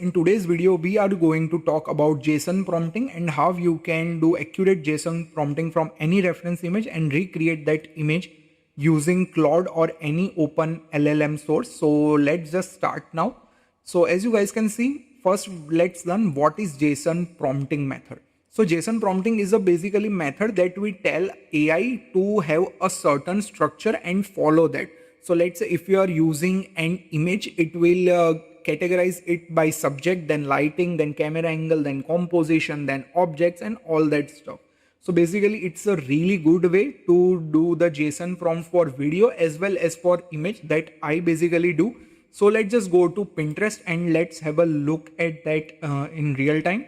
In today's video, we are going to talk about JSON prompting and how you can do accurate JSON prompting from any reference image and recreate that image using Claude or any open LLM source. So let's just start now. So as you guys can see, first let's learn what is JSON prompting method. So JSON prompting is a basically method that we tell AI to have a certain structure and follow that. So let's say if you are using an image, it will categorize it by subject, then lighting, then camera angle, then composition, then objects and all that stuff. So basically it's a really good way to do the JSON prompt for video as well as for image that I basically do. So let's just go to Pinterest and let's have a look at that in real time.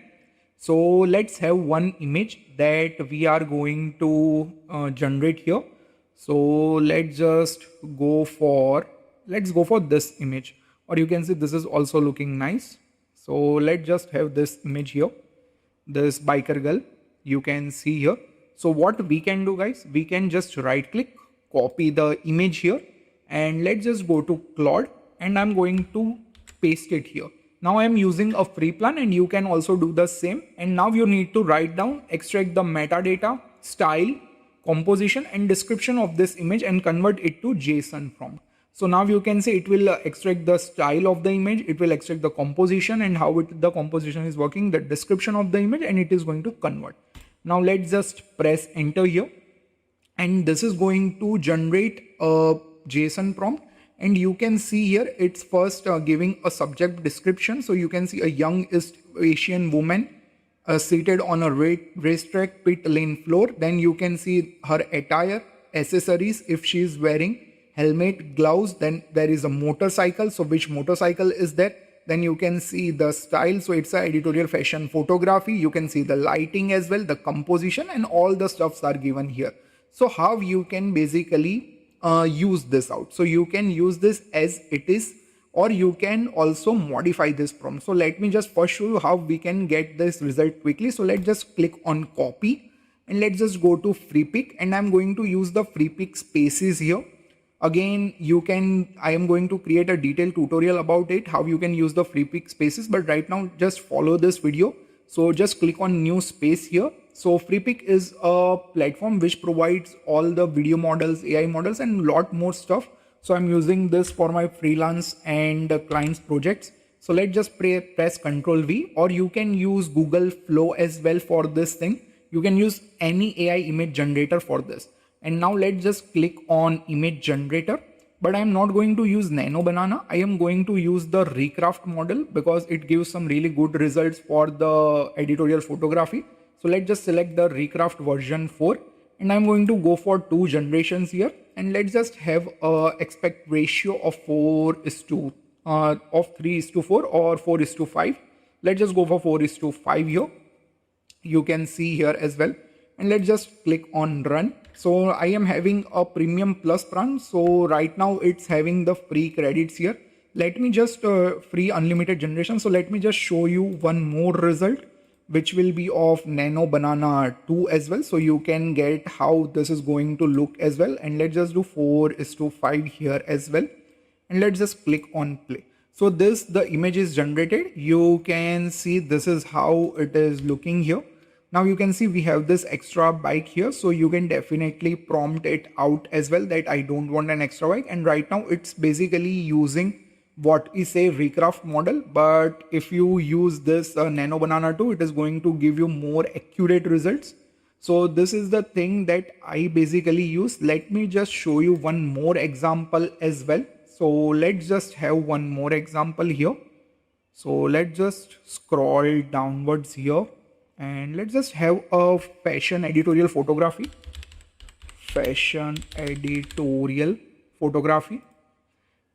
So let's have one image that we are going to generate here. So let's go for this image, or you can see this is also looking nice. So let's just have this image here, this biker girl you can see here. So what we can do, guys, we can just right click, copy the image here, and let's just go to Claude and I'm going to paste it here. Now I am using a free plan and you can also do the same. And now you need to write down, extract the metadata, style, composition and description of this image and convert it to JSON prompt. So now you can see it will extract the style of the image, it will extract the composition and how the composition is working, the description of the image, and it is going to convert. Now let's just press enter here and this is going to generate a JSON prompt. And you can see here it's first giving a subject description. So you can see a young East Asian woman seated on a racetrack pit lane floor. Then you can see her attire, accessories, if she is wearing helmet, gloves. Then there is a motorcycle. So which motorcycle is that? Then you can see the style. So it's a editorial fashion photography. You can see the lighting as well, the composition, and all the stuffs are given here. So how you can basically use this out. So you can use this as it is, or you can also modify this prompt. So let me just first show you how we can get this result quickly. So let's just click on copy and let's just go to free pick, and I'm going to use the free pick spaces here. Again, I am going to create a detailed tutorial about it, how you can use the free pick spaces, but right now just follow this video. So just click on new space here. So FreePic is a platform which provides all the video models, AI models, and lot more stuff. So I'm using this for my freelance and clients projects. So let's just press Ctrl V, or you can use Google Flow as well for this thing. You can use any AI image generator for this. And now let's just click on image generator. But I'm not going to use Nano Banana. I am going to use the Recraft model because it gives some really good results for the editorial photography. So let's just select the Recraft version 4 and I'm going to go for 2 generations here, and let's just have a aspect ratio of 3:4 or 4:5. Let's just go for 4:5 here. You can see here as well, and let's just click on run. So I am having a premium plus plan. So right now it's having the free credits here. Let me just free unlimited generation. So let me just show you one more result, which will be of Nano Banana 2 as well. So you can get how this is going to look as well. And let's just do 4:5 here as well. And let's just click on play. So the image is generated. You can see this is how it is looking here. Now you can see we have this extra bike here. So you can definitely prompt it out as well that I don't want an extra bike. And right now it's basically using what is a Recraft model, but if you use this Nano Banana 2, it is going to give you more accurate results. So this is the thing that I basically use. Let me just show you one more example as well. So let's just have one more example here. So let's just scroll downwards here and let's just have a fashion editorial photography.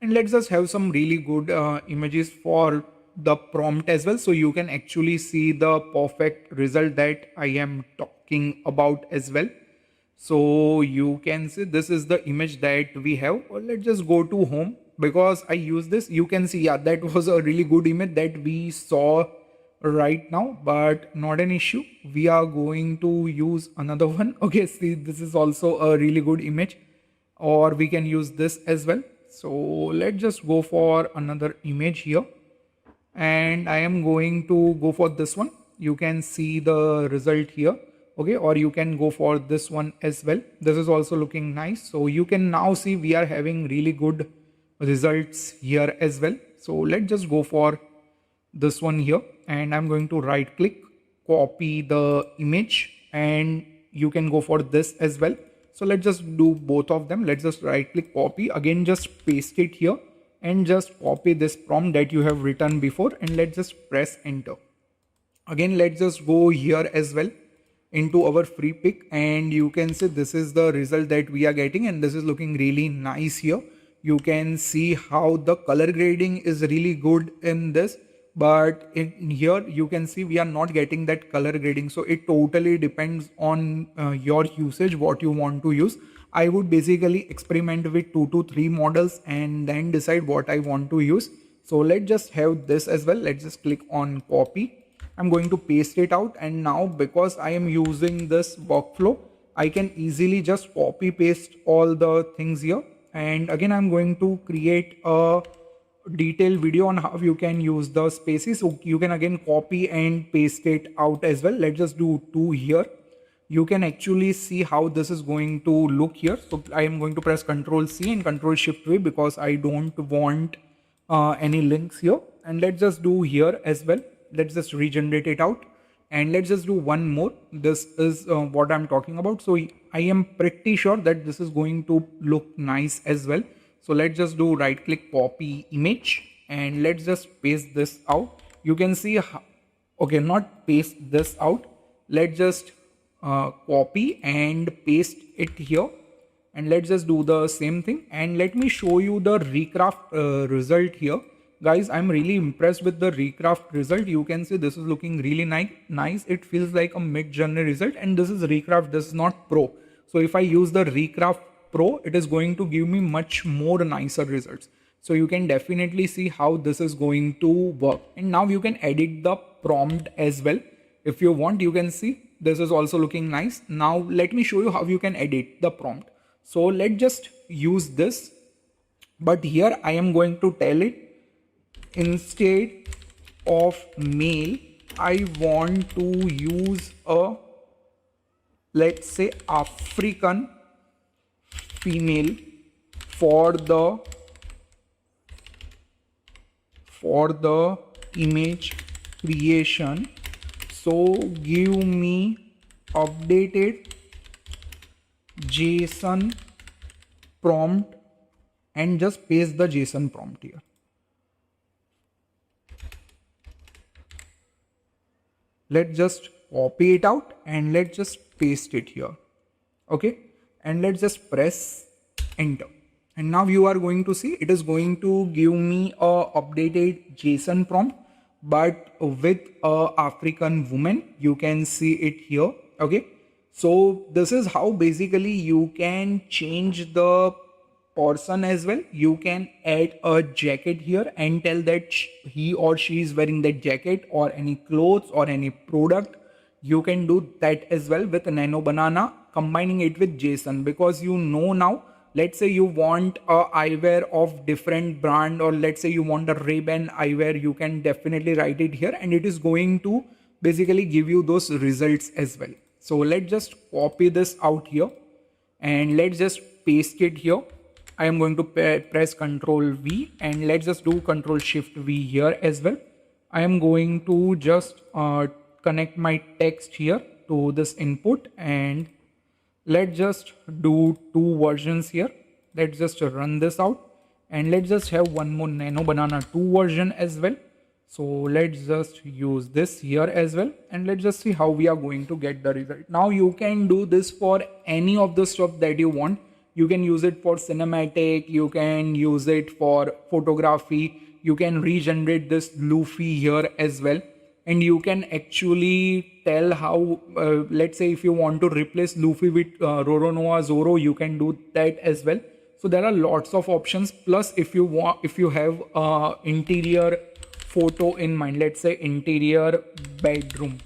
And let's just have some really good images for the prompt as well. So you can actually see the perfect result that I am talking about as well. So you can see this is the image that we have. Well, let's just go to home because I use this. You can see, yeah, that was a really good image that we saw right now, but not an issue. We are going to use another one. Okay, see, this is also a really good image, or we can use this as well. So let's just go for another image here. and I am going to go for this one. You can see the result here. Okay, or you can go for this one as well. This is also looking nice. So you can now see we are having really good results here as well. So let's just go for this one here, and I'm going to right click, copy the image, and you can go for this as well. So let's just do both of them. Let's just right click, copy, again just paste it here, and just copy this prompt that you have written before, and let's just press enter. Again, let's just go here as well into our free pick, and you can see this is the result that we are getting, and this is looking really nice here. You can see how the color grading is really good in this, but in here you can see we are not getting that color grading. So it totally depends on your usage, what you want to use. I would basically experiment with 2 to 3 models and then decide what I want to use. So let's just have this as well. Let's just click on copy. I'm going to paste it out, and now because I am using this workflow, I can easily just copy paste all the things here. And again, I'm going to create a detailed video on how you can use the spaces. So you can again copy and paste it out as well. Let's just do 2 here. You can actually see how this is going to look here. So I am going to press Ctrl C and Ctrl Shift V because I don't want any links here. And let's just do here as well. Let's just regenerate it out, and let's just do one more. This is what I'm talking about. So I am pretty sure that this is going to look nice as well. So let's just do right click, copy image, and let's just paste this out. You can see how, okay, not paste this out. Let's just copy and paste it here, and let's just do the same thing. And let me show you the recraft result here. Guys, I'm really impressed with the recraft result. You can see this is looking really nice. It feels like a mid-journey result, and this is recraft, this is not pro. So if I use the recraft pro, it is going to give me much more nicer results. So you can definitely see how this is going to work. And now you can edit the prompt as well. If you want, you can see this is also looking nice. Now let me show you how you can edit the prompt. So let's just use this, but here I am going to tell it, instead of male, I want to use a, let's say, African female for the image creation. So give me updated JSON prompt, and just paste the JSON prompt here. Let's just copy it out and let's just paste it here. Okay, and let's just press enter. And now you are going to see it is going to give me a updated JSON prompt, but with a African woman. You can see it here. Okay, so this is how basically you can change the person as well. You can add a jacket here and tell that he or she is wearing that jacket, or any clothes or any product. You can do that as well with Nano Banana, combining it with JSON, because you know now, let's say you want a eyewear of different brand, or let's say you want a Reve eyewear, you can definitely write it here and it is going to basically give you those results as well. So let's just copy this out here and let's just paste it here. I am going to press Ctrl V and let's just do Ctrl Shift V here as well. I am going to just connect my text here to this input, and let's just do 2 versions here. Let's just run this out and let's just have one more Nano Banana 2 version as well. So let's just use this here as well, and let's just see how we are going to get the result. Now you can do this for any of the stuff that you want. You can use it for cinematic, you can use it for photography, you can regenerate this Luffy here as well. And you can actually tell how, let's say if you want to replace Luffy with Roronoa Zoro, you can do that as well. So there are lots of options. Plus if you have interior photo in mind, let's say interior bedroom,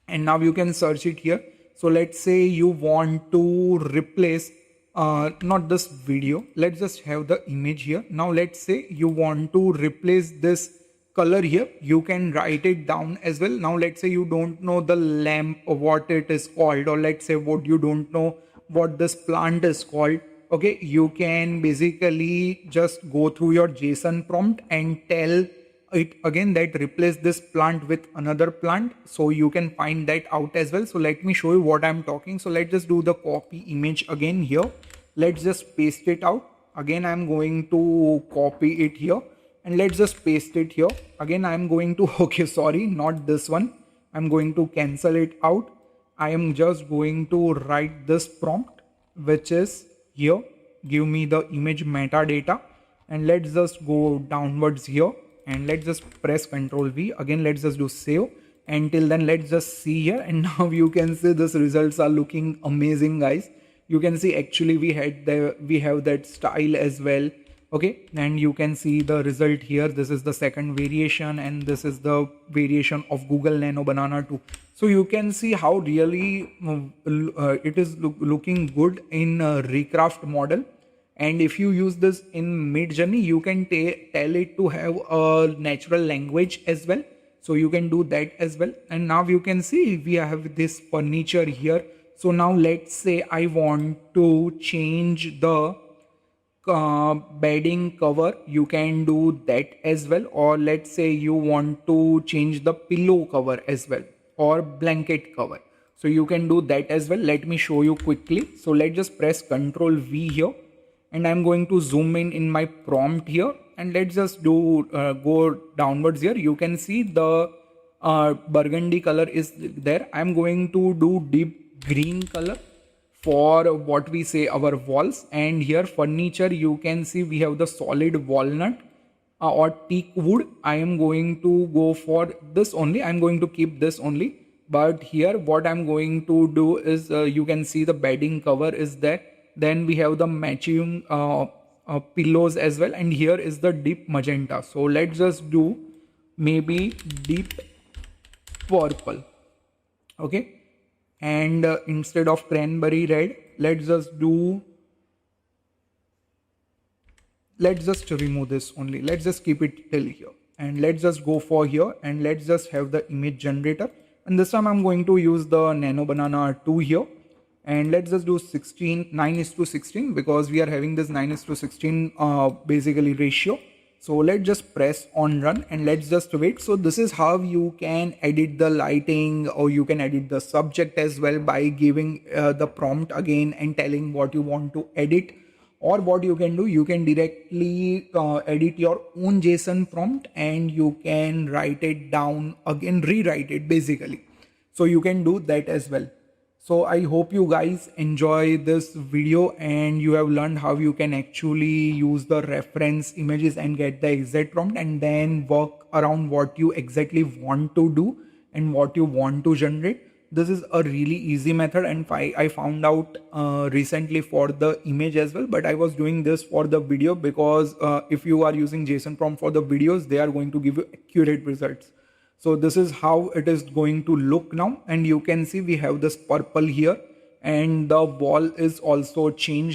and now you can search it here. So let's say you want to replace not this video, let's just have the image here. Now let's say you want to replace this color here, you can write it down as well. Now let's say you don't know the lamp or what it is called, or let's say what you don't know what this plant is called. Okay, you can basically just go through your JSON prompt and tell it again that replace this plant with another plant, so you can find that out as well. So let me show you what I'm talking. So let's just do the copy image again here. Let's just paste it out. Again, I'm going to copy it here and let's just paste it here. Again, I'm going to, okay, sorry, not this one. I'm going to cancel it out. I am just going to write this prompt, which is here, give me the image metadata, and let's just go downwards here and let's just press Ctrl V. Again, let's just do save. Until then, let's just see here, and now you can see this results are looking amazing, guys. You can see actually we have that style as well. Okay, and you can see the result here. This is the second variation and this is the variation of Google Nano Banana 2. So you can see how really it is looking good in Recraft model. And if you use this in Midjourney, you can tell it to have a natural language as well. So you can do that as well. And now you can see we have this furniture here. So now let's say I want to change the bedding cover. You can do that as well. Or let's say you want to change the pillow cover as well, or blanket cover. So you can do that as well. Let me show you quickly. So let's just press Ctrl V here. And I'm going to zoom in my prompt here, and let's just do go downwards here. You can see the burgundy color is there. I'm going to do deep green color for what we say our walls. And here furniture, you can see we have the solid walnut or teak wood. I am going to go for this only. I'm going to keep this only. But here what I'm going to do is you can see the bedding cover is there. Then we have the matching pillows as well, and here is the deep magenta. So let's just do maybe deep purple. Okay, and instead of cranberry red, let's just remove this only. Let's just keep it till here, and let's just go for here, and let's just have the image generator. And this time I'm going to use the Nano Banana 2 here. And let's just do 9:16 because we are having this 9:16 basically ratio. So let's just press on run and let's just wait. So this is how you can edit the lighting, or you can edit the subject as well by giving the prompt again and telling what you want to edit. Or what you can do, you can directly edit your own JSON prompt and you can write it down again, rewrite it basically. So you can do that as well. So I hope you guys enjoy this video and you have learned how you can actually use the reference images and get the exact prompt and then work around what you exactly want to do and what you want to generate. This is a really easy method, and I found out recently for the image as well, but I was doing this for the video because if you are using JSON prompt for the videos, they are going to give you accurate results. So this is how it is going to look now, and you can see we have this purple here and the wall is also changed.